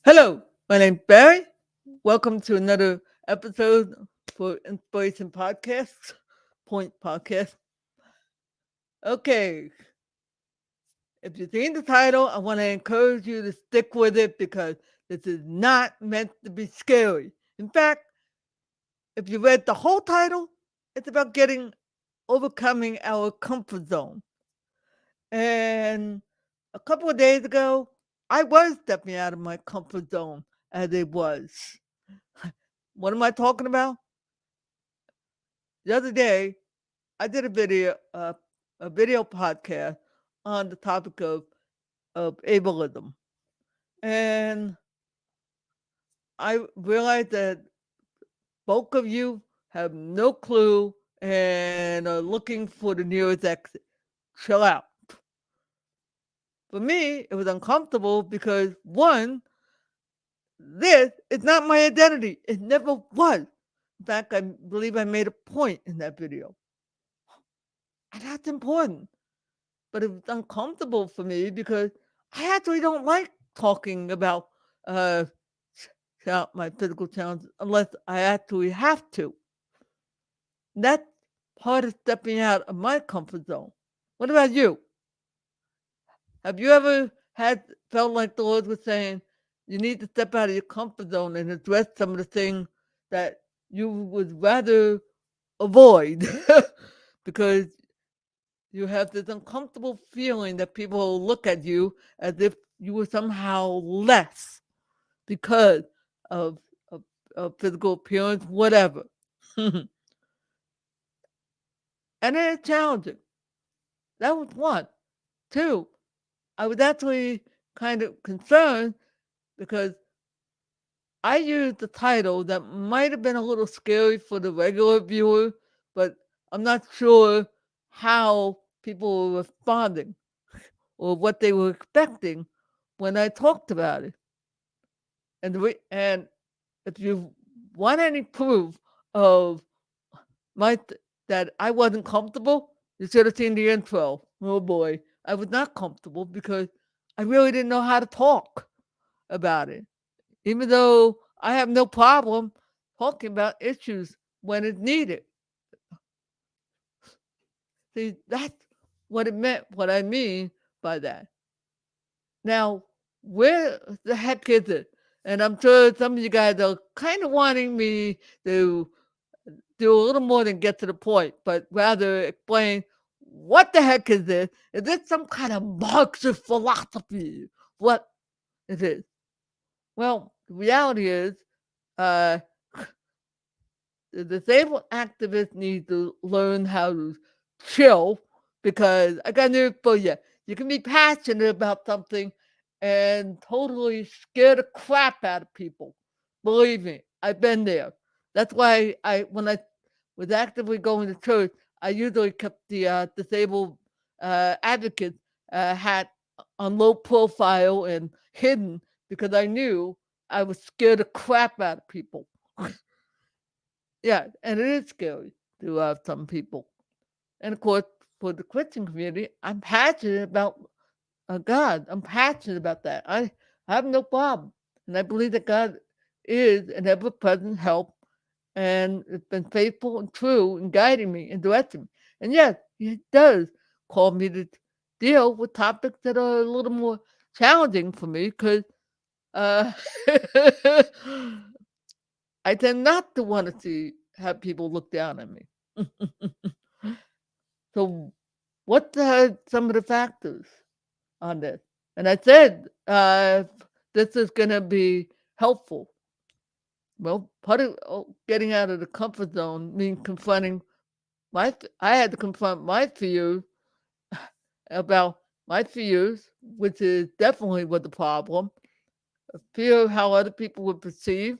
Hello, my name's Barry. Welcome to another episode for Inspiration Podcasts, Point Podcast. Okay, if you've seen the title, I want to encourage you to stick with it because this is not meant to be scary. In fact, if you read the whole title, it's about overcoming our comfort zone. And a couple of days ago, I was stepping out of my comfort zone as it was. What am I talking about? The other day, I did a video podcast on the topic of ableism, and I realized that both of you have no clue and are looking for the nearest exit. Chill out. For me, it was uncomfortable because one, this is not my identity. It never was. In fact, I believe I made a point in that video, and that's important. But it was uncomfortable for me because I actually don't like talking about uh, my physical challenges unless I actually have to. That's part of stepping out of my comfort zone. What about you? Have you ever had felt like the Lord was saying you need to step out of your comfort zone and address some of the things that you would rather avoid because you have this uncomfortable feeling that people will look at you as if you were somehow less because of, of, of physical appearance, whatever. And it's challenging. That was one. Two, I was actually kind of concerned because I used the title that might have been a little scary for the regular viewer, but I'm not sure how people were responding or what they were expecting when I talked about it. And if you want any proof of that I wasn't comfortable, you should have seen the intro. Oh boy, I was not comfortable because I really didn't know how to talk about it, even though I have no problem talking about issues when it's needed. See, that's what it meant. What I mean by that. Now, where the heck is it? And I'm sure some of you guys are kind of wanting me to do a little more than get to the point, but rather explain what the heck is this? Is this some kind of Marxist philosophy? What is it? Well, the reality is, uh, the disabled activists need to learn how to chill because I got news for you. You can be passionate about something and totally scare the crap out of people. Believe me, I've been there. That's why when I was actively going to church, I usually kept the disabled advocate hat on low profile and hidden because I knew I would scare the crap out of people. Yeah, and it is scary to some people. And of course, for the Christian community, I'm passionate about God. I'm passionate about that. I have no problem. And I believe that God is an ever present help and has been faithful and true in guiding me and directing me. And yes, He does call me to deal with topics that are a little more challenging for me because uh, I tend not to want to see have people look down on me. So, what are some of the factors on this? And I said this is going to be helpful. Well, part of getting out of the comfort zone means confronting I had to confront my fears about my fears, which is definitely was the problem. Fear of how other people would perceive,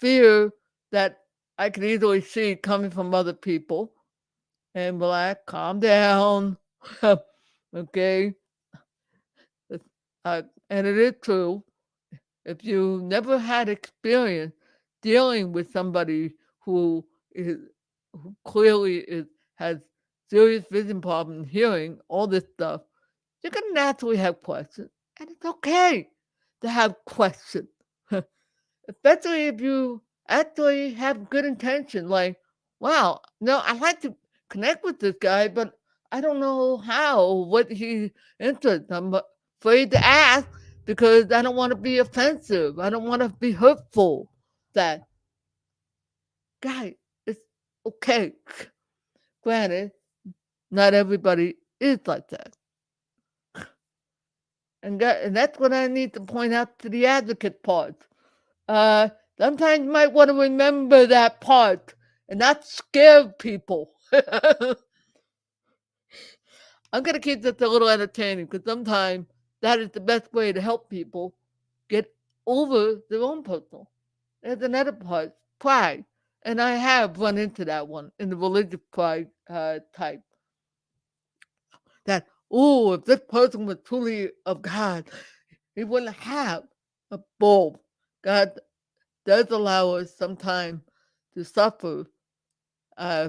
fear that I could easily see coming from other people, and relax, calm down. Okay. It's, and it is true. If you never had experience dealing with somebody who is who clearly has serious vision problems, hearing all this stuff, you're gonna naturally have questions, and it's okay. to have questions, especially if you actually have good intention. Like, wow, no, I like to connect with this guy, but I don't know how, what he interested. I'm afraid to ask because I don't want to be offensive. I don't want to be hurtful. That guy, it's okay. Granted, not everybody is like that. And that's what I need to point out to the advocate part. Uh, Sometimes you might want to remember that part and not scare people. I'm going to keep this a little entertaining because sometimes that is the best way to help people get over their own personal. There's another part, pride. And I have run into that one in the religious pride type. That, oh, if this person was truly of God, he wouldn't have a bulb. God does allow us sometimes to suffer, uh,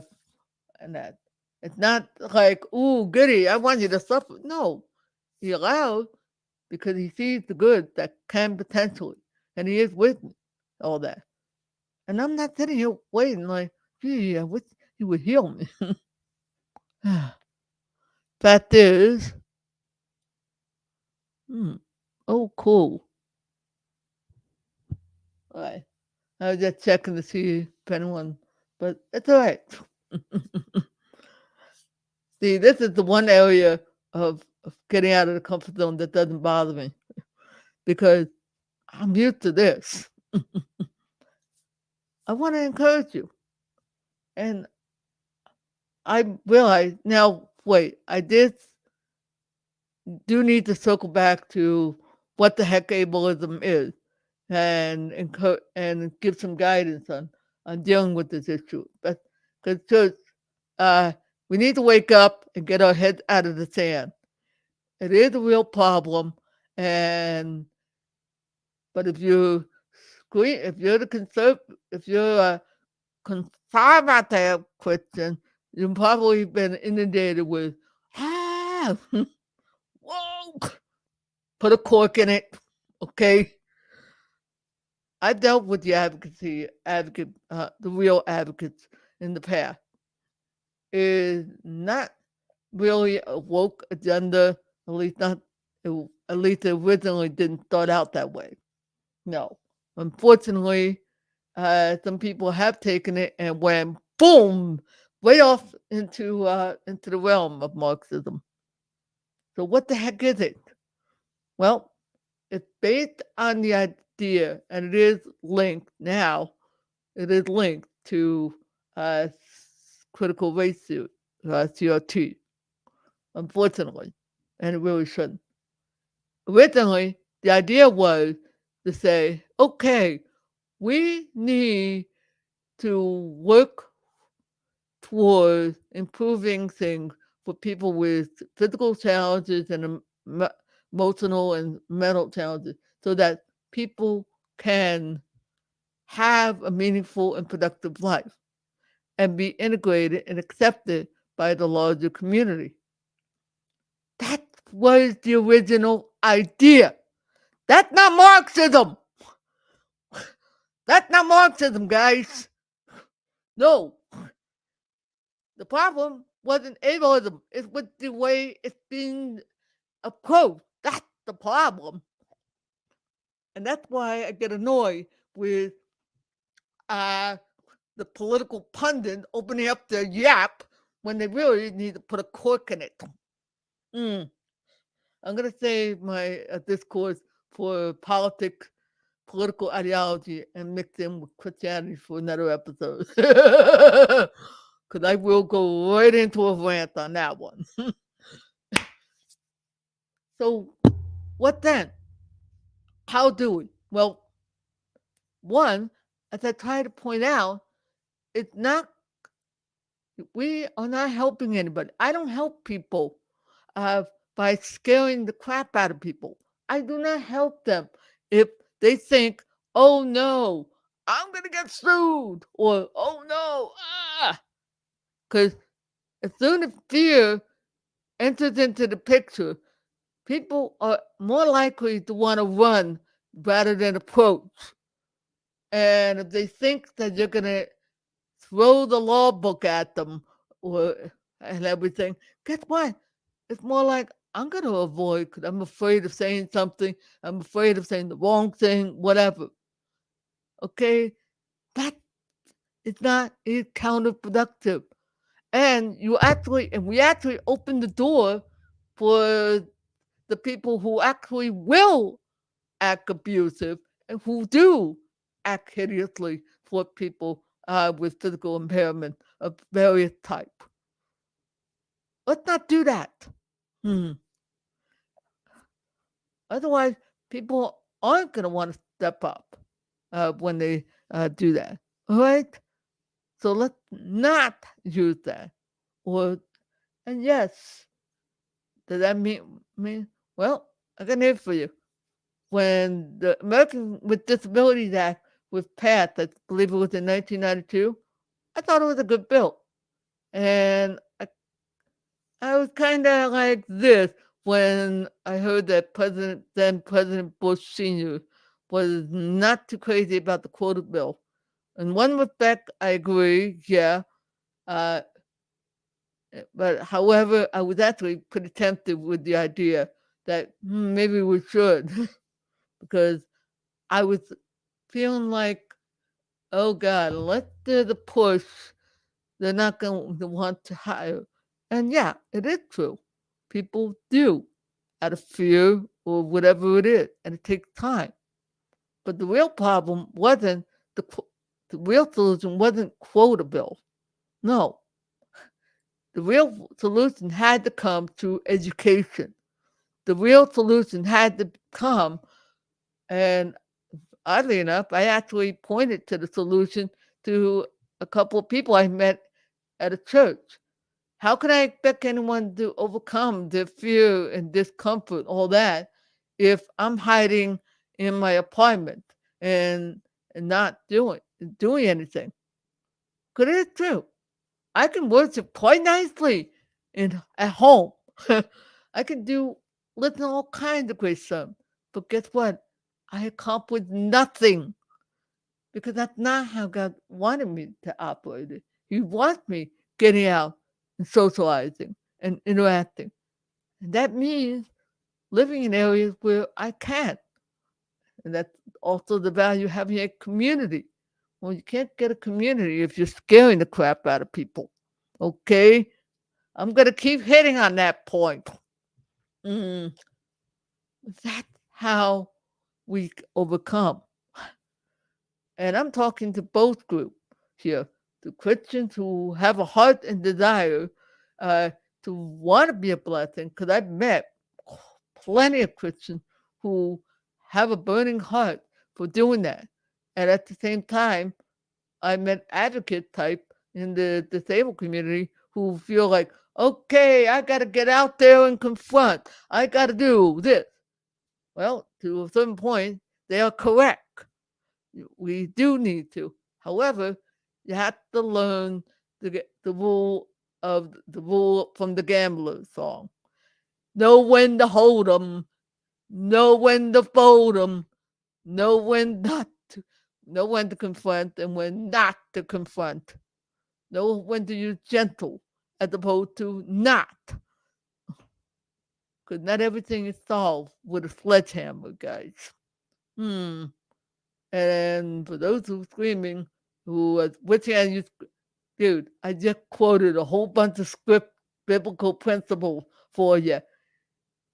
and that it's not like, ooh, goody, I want you to suffer. No, he allows because he sees the good that can potentially, and he is with me, all that. And I'm not sitting here waiting like, gee, I wish he would heal me. Fact is, hmm, oh, cool. All right. I was just checking to see if anyone, but it's all right. See, this is the one area of getting out of the comfort zone that doesn't bother me because I'm used to this. I want to encourage you. And I realize now, wait, I do need to circle back to what the heck ableism is and give some guidance on dealing with this issue. But because uh, we need to wake up and get our heads out of the sand. It is a real problem, and but if you're the if you're concerned about that question, you've probably been inundated with ah, whoa, put a cork in it, okay. I've dealt with the the real advocates in the past. Is not really a woke agenda, at least not, at least it originally didn't start out that way. No. Unfortunately, some people have taken it and went boom, way off into the realm of Marxism. So what the heck is it? Well, it's based on the idea, and it is linked now. It is linked to uh, critical race theory, CRT, unfortunately, and it really shouldn't. Originally, the idea was to say, okay, we need to work towards improving things for people with physical challenges and emotional and mental challenges so that people can have a meaningful and productive life and be integrated and accepted by the larger community. That was the original idea. That's not Marxism. That's not Marxism, guys. No. The problem wasn't ableism. It's with the way it's being approached. That's the problem. And that's why I get annoyed with uh, the political pundit opening up their yap when they really need to put a cork in it. Mm. I'm going to save my discourse for politics, political ideology, and mix in with Christianity for another episode. Because I will go right into a rant on that one. So, what then? How do we? Well, one, as I try to point out, it's not, we are not helping anybody. I don't help people uh, by scaring the crap out of people. I do not help them if they think, oh no, I'm going to get sued, or oh no, ah. Because as soon as fear enters into the picture, people are more likely to want to run rather than approach. And if they think that you're going to throw the law book at them or and everything, guess what? It's more like I'm going to avoid because I'm afraid of saying something. I'm afraid of saying the wrong thing, whatever. Okay? That is not is counterproductive. And we actually open the door for the people who actually will act abusive and who do act hideously toward people with physical impairment of various type. Let's not do that. Hmm. Otherwise, people aren't going to want to step up when they do that. All right. So let's not use that. Or and yes, does that mean? Well, I got news for you. When the American with Disabilities Act was passed, I believe it was in 1992, I thought it was a good bill. And I was kind of like this when I heard that President Bush Sr. was not too crazy about the quota bill. In one respect, I agree, yeah. Uh, but however, I was actually pretty tempted with the idea that maybe we should, because I was feeling like, oh God, unless there's a push, they're not going to want to hire. And yeah, it is true. People do out of fear or whatever it is, and it takes time. But the real problem wasn't the real solution wasn't quota bill. No, the real solution had to come through education. The real solution had to come, and oddly enough, I actually pointed to the solution to a couple of people I met at a church. How can I expect anyone to overcome their fear and discomfort, all that, if I'm hiding in my apartment and not doing anything? Because it's true. I can worship quite nicely at home. I can listen to all kinds of great stuff. But guess what? I accomplished nothing because that's not how God wanted me to operate it. He wants me getting out and socializing and interacting. And that means living in areas where I can't. And that's also the value of having a community. Well, you can't get a community if you're scaring the crap out of people. Okay? I'm going to keep hitting on that point. Mm, that's how we overcome. And I'm talking to both groups here, the Christians who have a heart and desire uh, to want to be a blessing, because I've met plenty of Christians who have a burning heart for doing that. And at the same time, I met advocate type in the disabled community who feel like, okay, I got to get out there and confront. I got to do this. Well, to a certain point, they are correct. We do need to. However, you have to learn the rule from the gambler song. Know when to hold 'em, know when to fold 'em, know when not to, know when to confront and when not to confront. Know when to use gentle as opposed to not. Because not everything is solved with a sledgehammer, guys. Hmm. And for those who are screaming, who are wishing I used, dude, I just quoted a whole bunch of script biblical principles for you.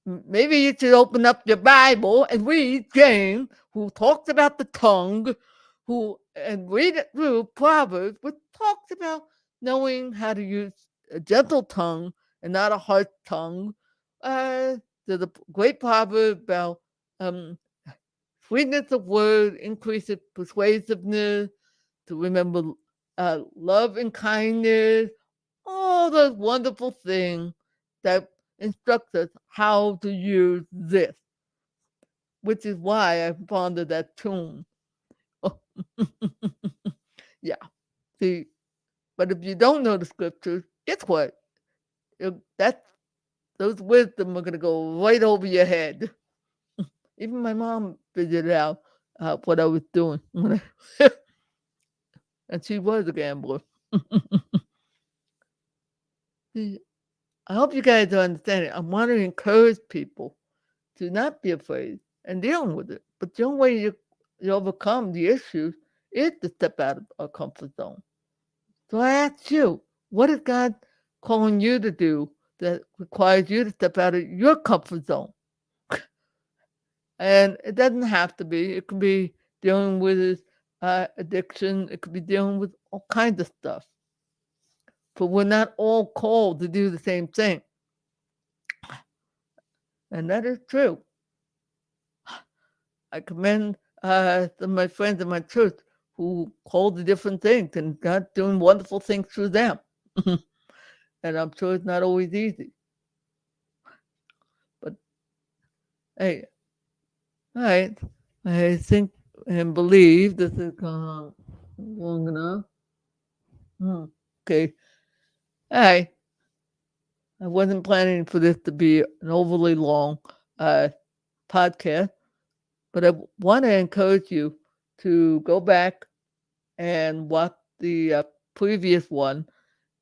Maybe you should open up your Bible and read James, who talks about the tongue, and read it through Proverbs, which talks about knowing how to use a gentle tongue and not a hard tongue. There's a great proverb about um, sweetness of word increases persuasiveness, to remember love and kindness, all those wonderful things that instruct us how to use this, which is why I fond of that tune. Yeah, see, but if you don't know the scriptures, guess what? That those wisdom are going to go right over your head. Even my mom figured out what I was doing, and she was a gambler. See, I hope you guys are understanding. I want to encourage people to not be afraid and dealing with it. But the only way you overcome the issues is to step out of our comfort zone. So I ask you, what is God calling you to do that requires you to step out of your comfort zone? And it doesn't have to be. It could be dealing with addiction. It could be dealing with all kinds of stuff. But we're not all called to do the same thing. And that is true. I commend some of my friends in my church who called to different things and God doing wonderful things through them. And I'm sure it's not always easy. But hey, all right. I think and believe this has gone on long enough. Okay. All right. I wasn't planning for this to be an overly long podcast, but I want to encourage you to go back and watch the previous one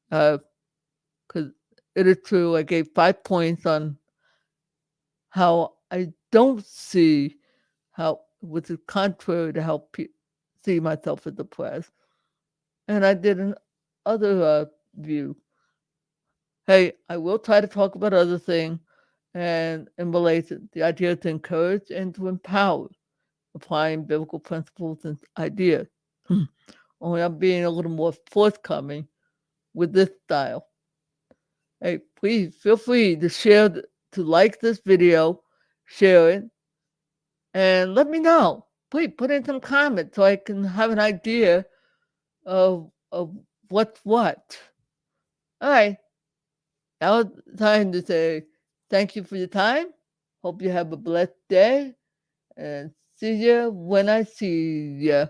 because it is true. I gave 5 points on how I don't see how, which is contrary to how see myself as depressed. And I did an other view. Hey, I will try to talk about other things and in relation the idea to encourage and to empower, applying biblical principles and ideas. Only I'm being a little more forthcoming with this style. Hey, please feel free to share, to like this video, share it, and let me know. Please put in some comments so I can have an idea of what's what. All right, now it's time to say thank you for your time. Hope you have a blessed day, and see you when I see you.